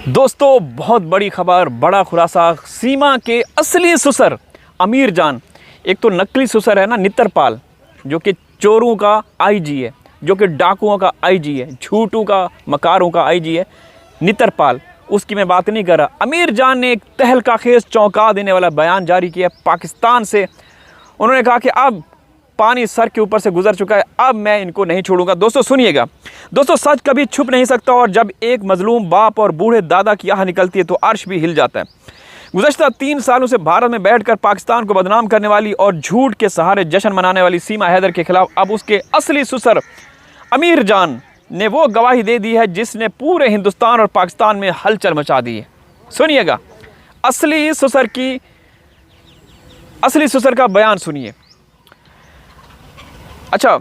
दोस्तों, बहुत बड़ी खबर, बड़ा खुलासा। सीमा के असली सुसर अमीर जान, एक तो नकली सुसर है ना नितरपाल, जो कि चोरों का आईजी है, जो कि डाकुओं का आईजी है, झूठों का मकारों का आईजी है नितरपाल, उसकी मैं बात नहीं कर रहा। अमीर जान ने एक तहलका खेज चौंका देने वाला बयान जारी किया पाकिस्तान से। उन्होंने कहा कि अब पानी सर के ऊपर से गुजर चुका है, अब मैं इनको नहीं छोड़ूंगा। दोस्तों सुनिएगा, दोस्तों सच कभी छुप नहीं सकता, और जब एक मजलूम बाप और बूढ़े दादा की आह निकलती है तो अर्श भी हिल जाता है। गुज़श्ता 3 सालों से भारत में बैठकर पाकिस्तान को बदनाम करने वाली और झूठ के सहारे जश्न मनाने वाली सीमा हैदर के खिलाफ अब उसके असली सुसर अमीर जान ने वो गवाही दे दी है जिसने पूरे हिंदुस्तान और पाकिस्तान में हलचल मचा दी है। सुनिएगा, असली सुसर का बयान सुनिए। अच्छा,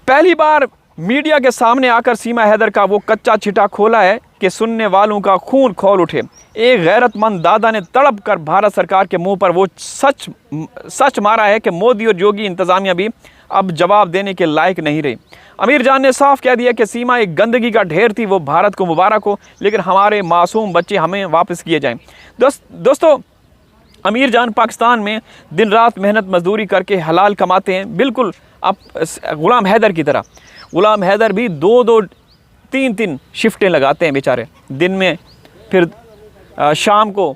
पहली बार मीडिया के सामने आकर सीमा हैदर का वो कच्चा छिटा खोला है कि सुनने वालों का खून खौल उठे। एक गैरतमंद दादा ने तड़प कर भारत सरकार के मुंह पर वो सच मारा है कि मोदी और योगी इंतज़ामिया भी अब जवाब देने के लायक नहीं रही। अमीर जान ने साफ कह दिया कि सीमा एक गंदगी का ढेर थी, वो भारत को मुबारक हो, लेकिन हमारे मासूम बच्चे हमें वापस किए जाएं। दोस्तों, अमीर जान पाकिस्तान में दिन रात मेहनत मजदूरी करके हलाल कमाते हैं, बिल्कुल अब ग़ुलाम हैदर की तरह। ग़ुलाम हैदर भी 2-2 3-3 शिफ्टें लगाते हैं बेचारे, दिन में, फिर शाम को,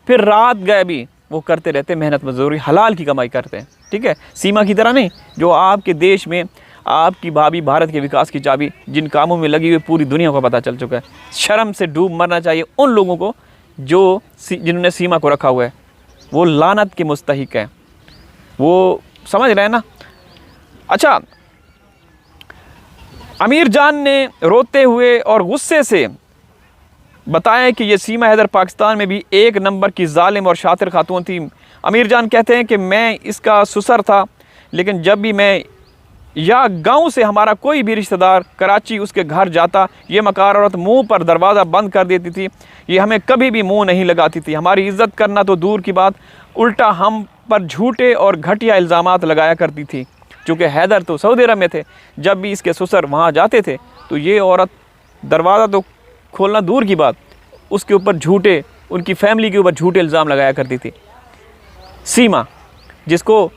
फिर रात गए भी वो करते रहते हैं, मेहनत मजदूरी हलाल की कमाई करते हैं। ठीक है, सीमा की तरह नहीं, जो आपके देश में आपकी भाभी भारत के विकास की चाबी जिन कामों में लगी हुई पूरी दुनिया को पता चल चुका है। शर्म से डूब मरना चाहिए उन लोगों को जो जिन्होंने सीमा को रखा हुआ है, वो लानत के मुस्तहिक है, वो समझ रहे हैं ना। अच्छा, अमीर जान ने रोते हुए और गुस्से से बताया कि ये सीमा हैदर पाकिस्तान में भी एक नंबर की जालिम और शातिर खातून थी। अमीर जान कहते हैं कि मैं इसका सुसर था, लेकिन जब भी मैं या गांव से हमारा कोई भी रिश्तेदार कराची उसके घर जाता, ये मकार औरत मुंह पर दरवाज़ा बंद कर देती थी। ये हमें कभी भी मुंह नहीं लगाती थी, हमारी इज़्ज़त करना तो दूर की बात, उल्टा हम पर झूठे और घटिया इल्ज़ामात लगाया करती थी। चूँकि हैदर तो सऊदी अरब में थे, जब भी इसके ससुर वहाँ जाते थे तो ये औरत दरवाज़ा तो खोलना दूर की बात, उसके ऊपर झूठे, उनकी फैमिली के ऊपर झूठे इल्ज़ाम लगाया करती थी। सीमा, जिसको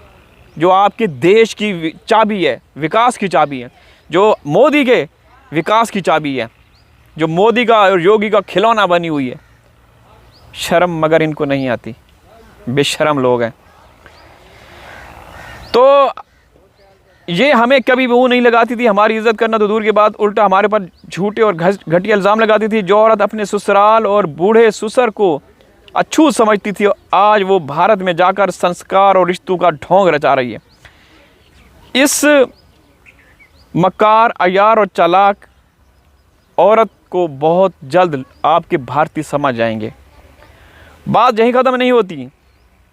जो आपके देश की चाबी है, विकास की चाबी है, जो मोदी के विकास की चाबी है, जो मोदी का और योगी का खिलौना बनी हुई है, शर्म मगर इनको नहीं आती, बेशर्म लोग हैं। तो ये हमें कभी मुंह नहीं लगाती थी, हमारी इज़्ज़त करना तो दूर के बाद, उल्टा हमारे पर झूठे और घटिया इल्ज़ाम लगाती थी। जो औरत अपने ससुराल और बूढ़े ससुर को अछूत समझती थी, आज वो भारत में जाकर संस्कार और रिश्तों का ढोंग रचा रही है। इस मकार, अयार और चालाक औरत को बहुत जल्द आपके भारतीय समझ जाएंगे। बात यहीं ख़त्म नहीं होती।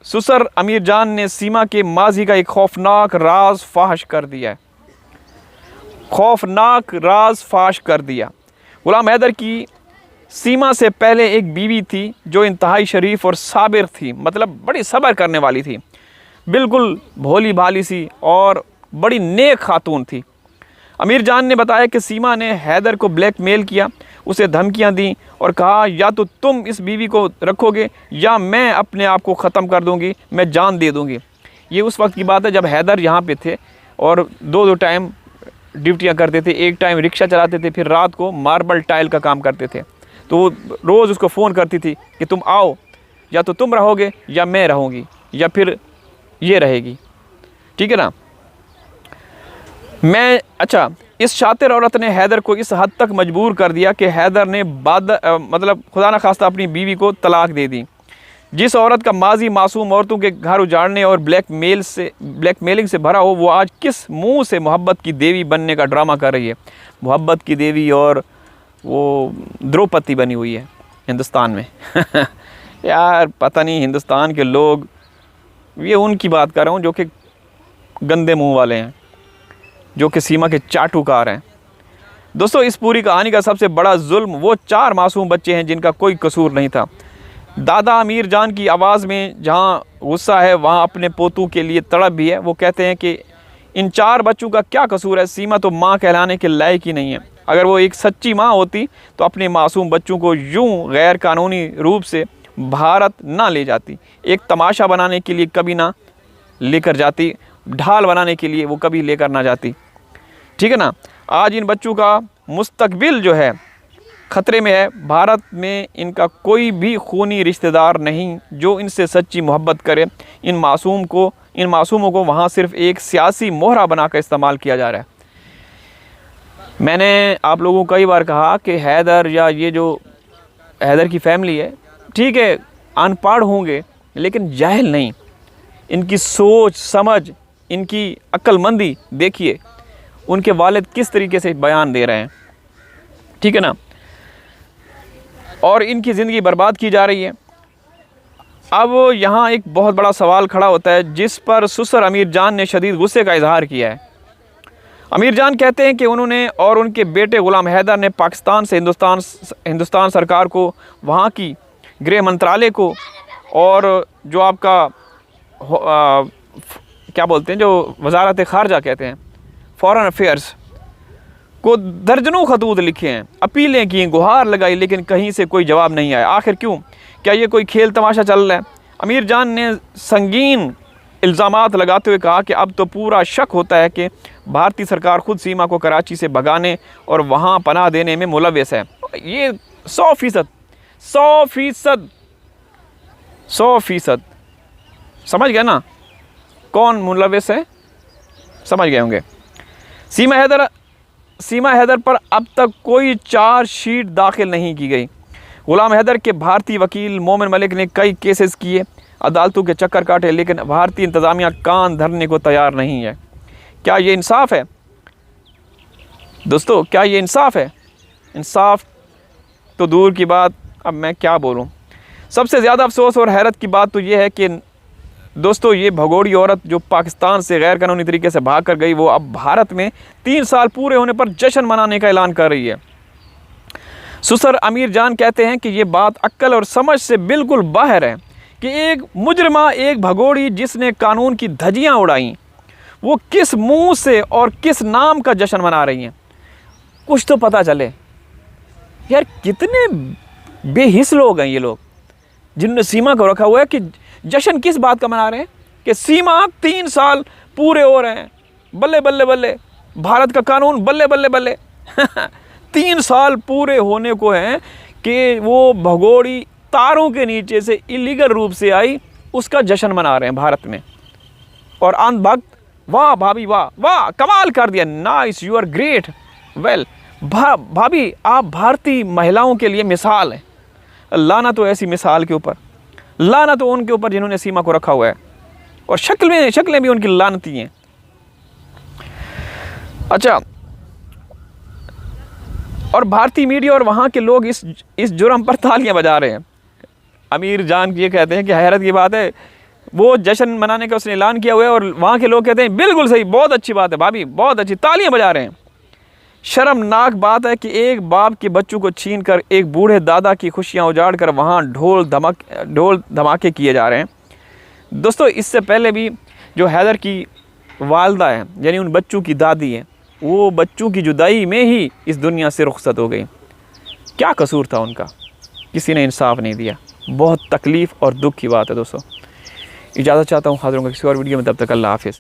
सुसर अमीर जान ने सीमा के माजी का एक खौफनाक राज फाश कर दिया, खौफनाक राज फाश कर दिया। ग़ुलाम हैदर की सीमा से पहले एक बीवी थी जो इंतहाई शरीफ और साबिर थी, मतलब बड़ी सब्र करने वाली थी, बिल्कुल भोली भाली सी और बड़ी नेक खातून थी। अमीर जान ने बताया कि सीमा ने हैदर को ब्लैकमेल किया, उसे धमकियां दी और कहा या तो तुम इस बीवी को रखोगे या मैं अपने आप को ख़त्म कर दूंगी, मैं जान दे दूंगी। ये उस वक्त की बात है जब हैदर यहाँ पे थे और 2-2 टाइम ड्यूटियाँ करते थे, एक टाइम रिक्शा चलाते थे, फिर रात को मार्बल टाइल का काम करते थे। तो वो रोज़ उसको फ़ोन करती थी कि तुम आओ, या तो तुम रहोगे या मैं रहूँगी या फिर ये रहेगी, ठीक है ना। अच्छा, इस शातिर औरत ने हैदर को इस हद तक मजबूर कर दिया कि हैदर ने मतलब खुदा न खास्ता अपनी बीवी को तलाक दे दी। जिस औरत का माजी मासूम औरतों के घर उजाड़ने और ब्लैकमेलिंग से भरा हो, वो आज किस मुंह से मोहब्बत की देवी बनने का ड्रामा कर रही है। मोहब्बत की देवी और वो द्रौपदी बनी हुई है हिंदुस्तान में। यार पता नहीं हिंदुस्तान के लोग, ये उनकी बात कर रहा हूँ जो कि गंदे मुंह वाले हैं, जो कि सीमा के चाटुकार हैं। दोस्तों, इस पूरी कहानी का सबसे बड़ा जुल्म वो 4 मासूम बच्चे हैं जिनका कोई कसूर नहीं था। दादा अमीर जान की आवाज़ में जहाँ गुस्सा है वहाँ अपने पोतों के लिए तड़प भी है। वो कहते हैं कि इन 4 बच्चों का क्या कसूर है, सीमा तो माँ कहलाने के लायक ही नहीं है। अगर वो एक सच्ची माँ होती तो अपने मासूम बच्चों को यूं गैर कानूनी रूप से भारत ना ले जाती, एक तमाशा बनाने के लिए कभी ना लेकर जाती, ढाल बनाने के लिए वो कभी लेकर ना जाती। ठीक है ना। आज इन बच्चों का मुस्तकबिल जो है ख़तरे में है। भारत में इनका कोई भी खूनी रिश्तेदार नहीं जो इनसे सच्ची मोहब्बत करे। इन मासूमों को वहाँ सिर्फ एक सियासी मोहरा बनाकर इस्तेमाल किया जा रहा है। मैंने आप लोगों को कई बार कहा कि हैदर या ये जो हैदर की फैमिली है, ठीक है, अनपढ़ होंगे लेकिन जाहिल नहीं। इनकी सोच समझ, इनकी अक्लमंदी देखिए, उनके वालिद किस तरीके से बयान दे रहे हैं। ठीक है ना। और इनकी ज़िंदगी बर्बाद की जा रही है। अब यहाँ एक बहुत बड़ा सवाल खड़ा होता है जिस पर सुसर अमीर जान ने शदीद गुस्से का इजहार किया है। अमीर जान कहते हैं कि उन्होंने और उनके बेटे ग़ुलाम हैदर ने पाकिस्तान से हिंदुस्तान सरकार को, वहाँ की गृह मंत्रालय को और जो आपका क्या बोलते हैं, जो वजारत ख़ारजा कहते हैं, फॉरेन अफेयर्स को दर्जनों खतूत लिखे हैं, अपीलें की, गुहार लगाई, लेकिन कहीं से कोई जवाब नहीं आया। आखिर क्यों? क्या ये कोई खेल तमाशा चल रहा है? अमीर जान ने संगीन इल्ज़ामात लगाते हुए कहा कि अब तो पूरा शक होता है कि भारतीय सरकार खुद सीमा को कराची से भगाने और वहाँ पनाह देने में मुलव्वस है। ये 100% समझ गए ना कौन मुलव्वस है? समझ गए होंगे। सीमा हैदर पर अब तक कोई चार्जशीट दाखिल नहीं की गई। ग़ुलाम हैदर के भारतीय वकील मोमिन मलिक ने कई केसेस किए, अदालतों के चक्कर काटे, लेकिन भारतीय इंतज़ामिया कान धरने को तैयार नहीं है। क्या ये इंसाफ है दोस्तों? क्या ये इंसाफ है? इंसाफ तो दूर की बात, अब मैं क्या बोलूँ। सबसे ज़्यादा अफसोस और हैरत की बात तो ये है कि दोस्तों ये भगोड़ी औरत जो पाकिस्तान से गैर कानूनी तरीके से भाग कर गई, वो अब भारत में 3 साल पूरे होने पर जश्न मनाने का ऐलान कर रही है। सुसर अमीर जान कहते हैं कि ये बात अक्ल और समझ से बिल्कुल बाहर है कि एक मुजरिमा, एक भगोड़ी जिसने कानून की धज्जियाँ उड़ाई, वो किस मुंह से और किस नाम का जश्न मना रही हैं। कुछ तो पता चले यार, कितने बेहिस लोग हैं ये लोग जिन्होंने सीमा को रखा हुआ है कि जश्न किस बात का मना रहे हैं कि सीमा 3 साल पूरे हो रहे हैं, बल्ले बल्ले बल्ले, भारत का कानून बल्ले बल्ले बल्ले 3 साल पूरे होने को हैं कि वो भगोड़ी तारों के नीचे से इलीगल रूप से आई, उसका जश्न मना रहे हैं भारत में। और अंधभक्त, वाह भाभी वाह वाह, कमाल कर दिया, nice, you are great, well भाभी आप भारतीय महिलाओं के लिए मिसाल हैं। लाना तो ऐसी मिसाल के ऊपर, लाना तो उनके ऊपर जिन्होंने सीमा को रखा हुआ है, और शक्लें भी उनकी लानती हैं। अच्छा, और भारतीय मीडिया और वहाँ के लोग इस जुर्म पर तालियां बजा रहे हैं। अमीर जान ये कहते हैं कि हैरत की बात है, वो जश्न मनाने का उसने ऐलान किया हुआ है और वहाँ के लोग कहते हैं बिल्कुल सही, बहुत अच्छी बात है भाभी, बहुत अच्छी, तालियां बजा रहे हैं। शर्मनाक बात है कि एक बाप के बच्चों को छीनकर एक बूढ़े दादा की खुशियाँ उजाड़ कर वहाँ ढोल धमाके किए जा रहे हैं। दोस्तों इससे पहले भी जो हैदर की वालदा है, यानी उन बच्चों की दादी है, वो बच्चों की जुदाई में ही इस दुनिया से रुखसत हो गई। क्या कसूर था उनका? किसी ने इंसाफ नहीं दिया। बहुत तकलीफ़ और दुख की बात है दोस्तों। इजाज़त चाहता हूँ, हाज़िर होंगे किसी और वीडियो में, तब तक अल्लाह हाफ़िज़।